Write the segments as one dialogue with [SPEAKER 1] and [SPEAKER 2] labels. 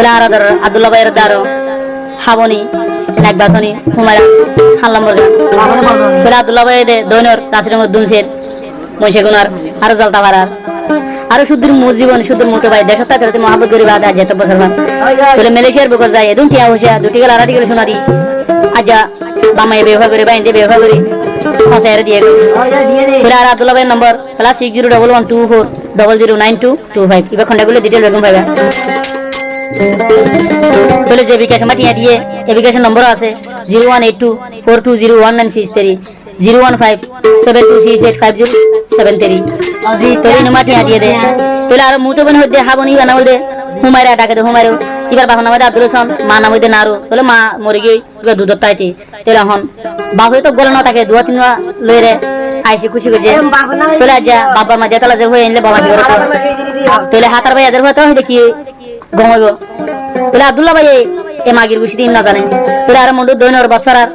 [SPEAKER 1] তোলে আরাদার আব্দুল্লাহ ভাইয়ের দারো হাবনি নাকবাসনি হুমায়রা হাল্লামবর তোলে আব্দুল্লাহ ভাই দে দৈনর রাসির মধ্যুনসের মহিষেগুনার আরো জলতা ভাড়ার আরো শুদ্ধর মোর জীবন শুদ্ধর মতো ভাই দেশ তাকে মহাবত গরিব আদা যেত বছর তোলে মালয়েশিয়ার বকর যায় এদুন টিয়া হুসিয়া দুটি গেল আড়াটি গেল সোনারি আজা বামাই ব্যবহার করে বাইন্দে ব্যবহার করে ফসাইরে দিয়ে তোলে আর আব্দুল্লাহ ভাইয়ের নম্বর +601124009225 এবার খন্ডাগুলো ডিটেল বেগম পাবে তোলে যে বিকাশ মাটিয়া দিয়ে এবিকাশ নম্বর আছে 0182420196 01572685073 তোলে মাটিয়া দিয়ে দে তোলে আর মুতো বন হইতে হাবনি বানা বলতে হুমায়রা ডাকে দে হুমায়রা এবার বাবা নামে আব্দুল হাসান মা নামে দে নারু তোলে মা মরে গই এবার দুধ তাইতে তোলে হন বাবা তো গল না থাকে দুয়া তিন লইরে আইসি খুশি করে তোলে যা বাবা মা যেতলা যে হয়ে এনলে বাবা কি করে তোলে হাতার ভাই এদের হতো দেখি গমাইব তোলে আব্দুল্লাহ ভাই এ মাগির গুছি দিন না জানে তোলে আর মন্ডু দৈনর বছরার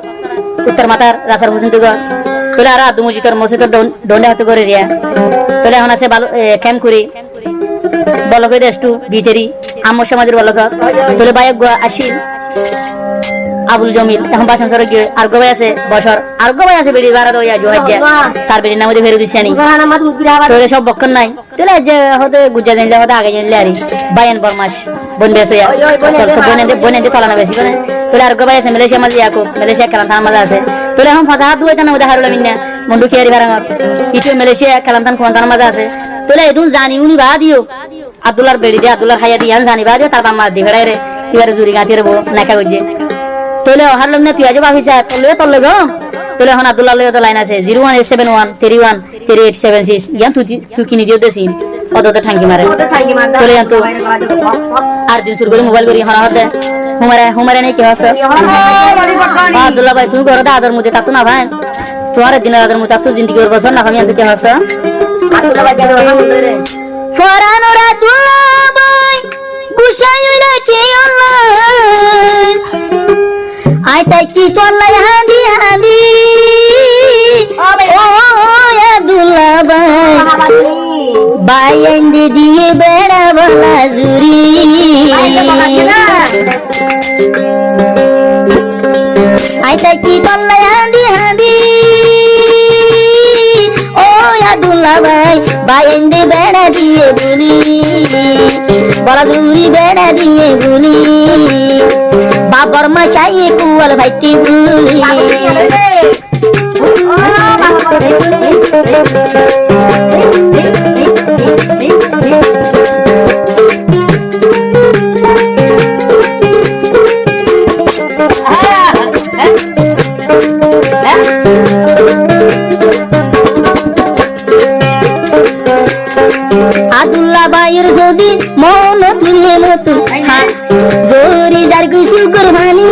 [SPEAKER 1] উত্তর মাতার রাসার হোসেন তুগর তোলে আর আদু মজিতর মসজিদের দন্ডে হাতে করে রিয়া তোলে এখন আছে ভালো ক্যাম্প করি বলক দেশটু ভিতরি আম্মু সমাজের বলক তোলে বাইক আসিল আবুল জমিল এখন বাসন সরে গিয়ে আর গোবাই আছে বছর আর গোবাই আছে বেড়ি বারা দইয়া জোহাজ্জা তার বেড়ি নামে ফেরু দিছানি তোলে সব বক্কন নাই তোলে যে হতে গুজ্জা দিনলে হতে আগে জানলে আরি বায়ান বরমাস বন বেসয়া তো বনে দে তলানা বেশি বনে তোলে আর গোবাই আছে মালয়েশিয়া মাঝে ইয়াকুব মালয়েশিয়া কালাম থান মাঝে আছে তোলে এখন ফাসা হাত দুইটা না ওদা হারুলা মিন্না মন্ডু কিয়ারি বারাঙ্গত কিছু মালয়েশিয়া কালাম থান কোন থান মাঝে আছে তোলে এদুন জানি উনি বা দিও আব্দুল্লাহর বেড়ি দে আব্দুল্লাহর হায়া দিয়ান জানি বা দিও তার বাম্মা দিগড়াই রে এবারে জুরি গাতিরে বো নাকা গজে তোলে হার লগ্নে তুই আজো ভাবিছা তোলে গো তোলে এখন আব্দুল্লাহ লয় তো লাইন আছে 01713138876 ইয়ান তুই কিনি দিও দেছি অততে ঠাঙ্কি মারে তোলে ইয়ান তো আর দিন শুরু করে মোবাইল করি হনা হতে হুমারে নেই কি হস আব্দুল্লাহ ভাই তুই ঘরে আদর মুতে তাতো না ভাই তোমার দিনের আদর মুতে তাতো জিন্দেগি ওর বছর না আমি আনতে কি হস আব্দুল্লাহ ভাই গেল ফরানোরা আব্দুল্লাহ ভাই গুছাইলা কে আল্লাহ আই তাই কি তোলাই হাদি হাদি ও আব্দুল্লাহ ভাই বাইন্দে দিয়ে বেড়া বলা জুরি আই তাই কি তোলাই হাদি হাদি ও আব্দুল্লাহ ভাই বাইন্দে বেড়া দিয়ে বলি বলা জুরি বেড়া দিয়ে বলি বাবার মাশাই কুয়াল ভাইটি বুলি আব্দুল্লাহ ভাইয়ের যদি মন তুলে নতুন জোরি যার কিছু কুরবানি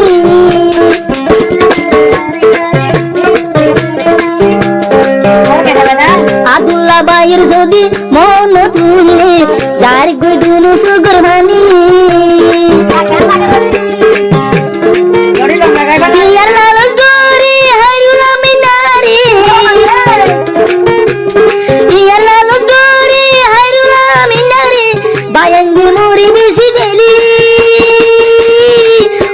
[SPEAKER 1] আব্দুল্লাহ ভাইয়ের যদি মন তুলে যার গুদুনু সুকুরবানি চিয়ার লালস গরি হারুলা মিনারি চিয়ার লালস গরি হারুলা মিনারি বায়াঙ্গি মুরি বেশি গেলি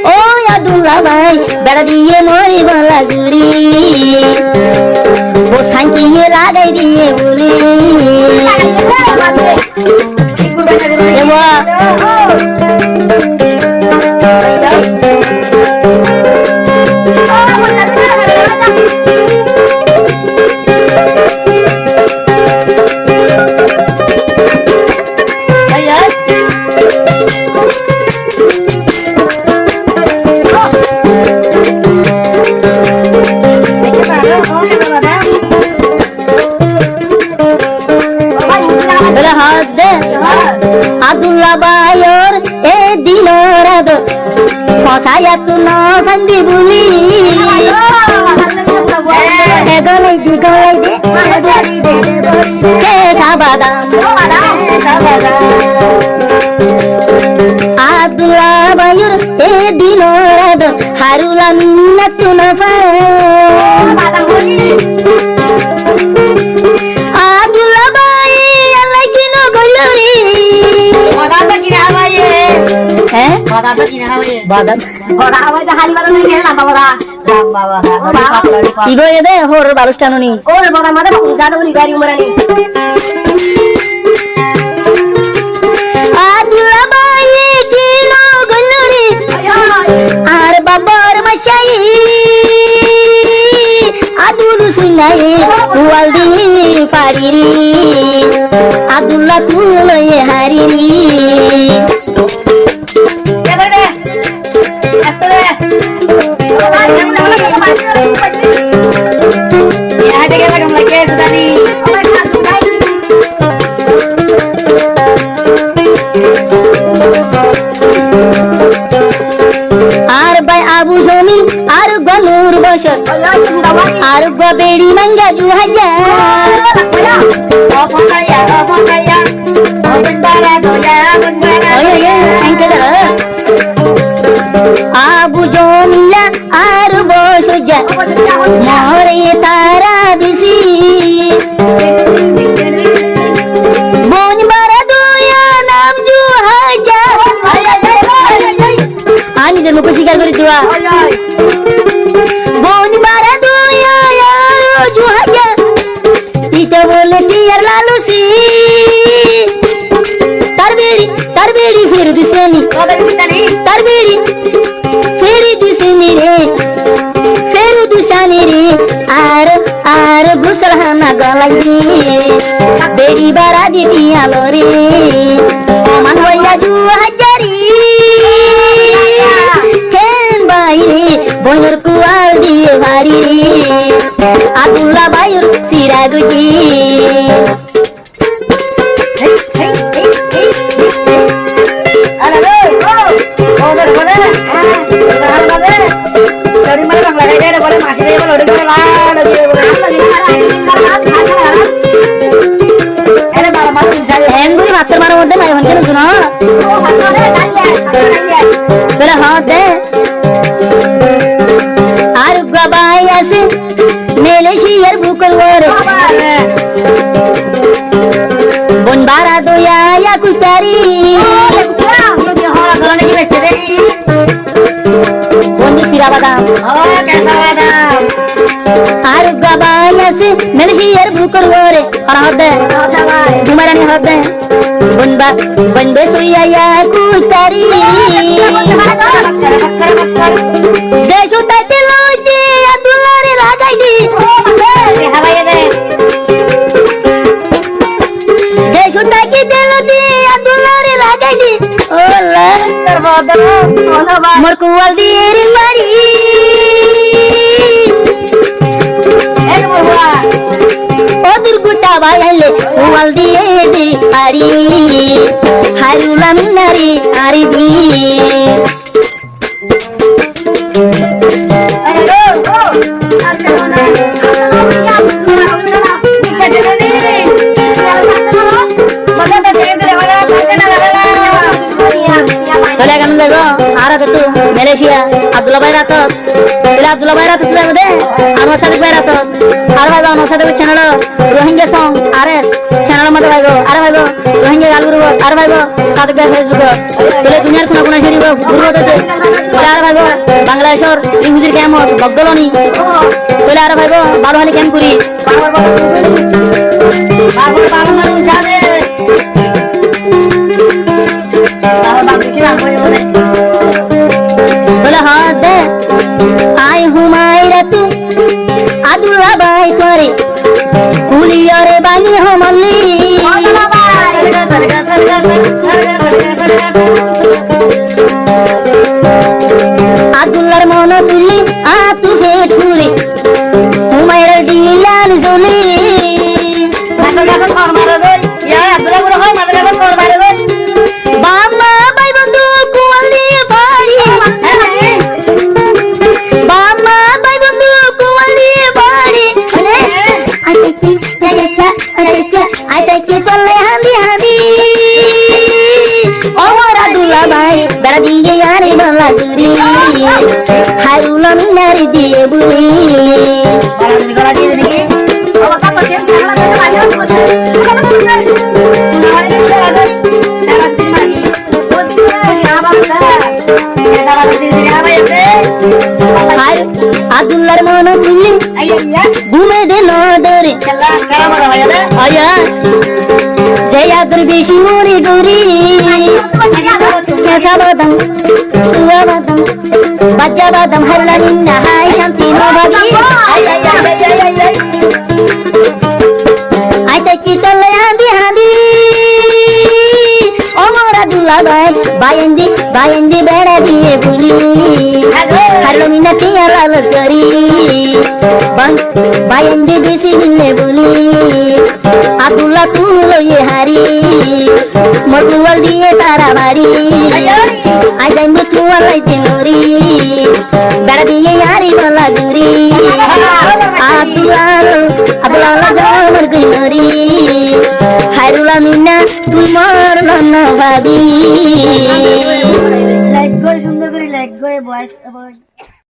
[SPEAKER 1] ও আব্দুল্লাহ ভাই বেড়া দিয়ে মরি বলা জুরি ও সাঁকিয়ে লাগাই দিয়ে বলি আব্দুল্লাহ ভাইয়ের এ দিনের ফসায়া তু না ফান্দি বুলি গলাই দি হে সাবাদাম আব্দুল্লাহ ভাইয়ের এ দিনের হারুলা মিন্না তু না আব্দুল্লাহ ভাই আল্লাহ কিনো কইলরি হ্যাঁ
[SPEAKER 2] বাদাম তো কিনা হবে
[SPEAKER 1] বাদাম
[SPEAKER 2] বড়া হবে তো হালি বাদাম নিয়ে লম্বা বড়া লম্বা বড়া
[SPEAKER 1] কি গো এদে হোর বালুস্টানুনি
[SPEAKER 2] ওর বড়া মাদে জাদা বলি গাড়ি উমরানি
[SPEAKER 1] আদুলা বাই কিলো গলরে আর বাবার মশাই আদুল Sunai ওয়ালদি পারিরি আদুল্লা তুলয়ে Hariri R by Abu জমি আর গনুর বসত আর গবেড়ি মঙ্গা জুহাজা আবু জমিলা আর বসজা মরে তারা বিসি বন বারা দুয়া নাম জুহাজা নিজের মুখ স্বীকার করে দেওয়া বন বারা দুয়া জুহাজা ইটা বলে টিয়ার লালুসি তার বেড়ি ফের দিছেনি তার বেড়ি ফেরি দিছেনি রে ফেরু দিছানি রে আর ঘুষল হানা গলাই রে বেড়ি বারা দিতি আলো রে মান হইয়া জু হাজারি কেন বাইরে বনর কুয়ার দিয়ে ভারি রে আদুল্লা বাইর সিরা গুজি ভাতের মারার মধ্যে মাই ভাঙছে না শুনো তোরা হাত দে আর গবাই আছে মেলেশিয়ার বুকল ওরে বন বারা দয়া কুতারি বন্ধু সিরা বাদাম আর গবাই আছে মেলেশিয়ার বুকল ওরে আর হাত দে ঘুমারানি হাত দে বনবে সোয়া কুতারি দেশো তাইতে লইতে আদুলারে লাগাই দি দেশো তাইতে দেলো দি আদুলারে লাগাই দি ওলা মোর কুয়াল দিয়ে রে বাড়ি ও দুর্গুটা বাইলে কুয়াল দিয়ে দে আরি হারুলা মিনারি আরি দি মালয়েশিয়া আব্দুল্লাহ ভাই রাত আব্দুল্লাহ ভাই রাত দে আমার সাথে ভাই রাত আর ভাই আমার সাথে channel Rohingya song RS channel মধ্যে ভাই আর ভাই রোহিঙ্গা গালগুরু আর ভাই সাথে ফেসবুক বলে দুনিয়ার কোনা কোনা শরীর ঘুরবো তো আর ভাই বাংলাদেশের ইংরেজির কেমন বগলনি বলে আর ভাই ভালো হলে কেন করি बोला हाँ दे आई हूँ मायरा तू आदुला बाई करे कुली और बानी हो मल्ली आदुलार मोनो तुली आ तू फेट पूरी हूँ मायरा डीलान जोली হারুলা মিনারি দিয়ে বুড়ি
[SPEAKER 2] এটা বাবা দিদি রে ভাই আছে
[SPEAKER 1] আর আব্দুল্লাহর মন মিলি
[SPEAKER 2] আইয়া
[SPEAKER 1] ঘুমে দিল দরে
[SPEAKER 2] খেলা খেলা বড় ভাই আছে
[SPEAKER 1] আয়া যে আদর বেশি মরে গরি কেসা বাদাম সুয়া বাদাম বাজা বাদাম হল্লা নিন্না হাই শান্তি নবাবি আইতা কি তলে হাঁদি হাঁদি অমরা দুলা ভাই বায়েন্দি বেড়া দিয়ে বুলি হারলো মিনা তিয়া লালস করি বায়েন্দি বেশি মিলে বলি আব্দুল্লাহ তুই লইয়ে হারি মটুয়াল দিয়ে তারা বাড়ি আই যাইবো তুয়াল লাইতে নরি বেড়া দিয়ে হারি গলা জুরি আব্দুল্লাহ জমর কই নরি হারুলা মিনা তুই মর নন ভাবি
[SPEAKER 2] লাইক গো সুন্দর করে লাইক গো ভয়েস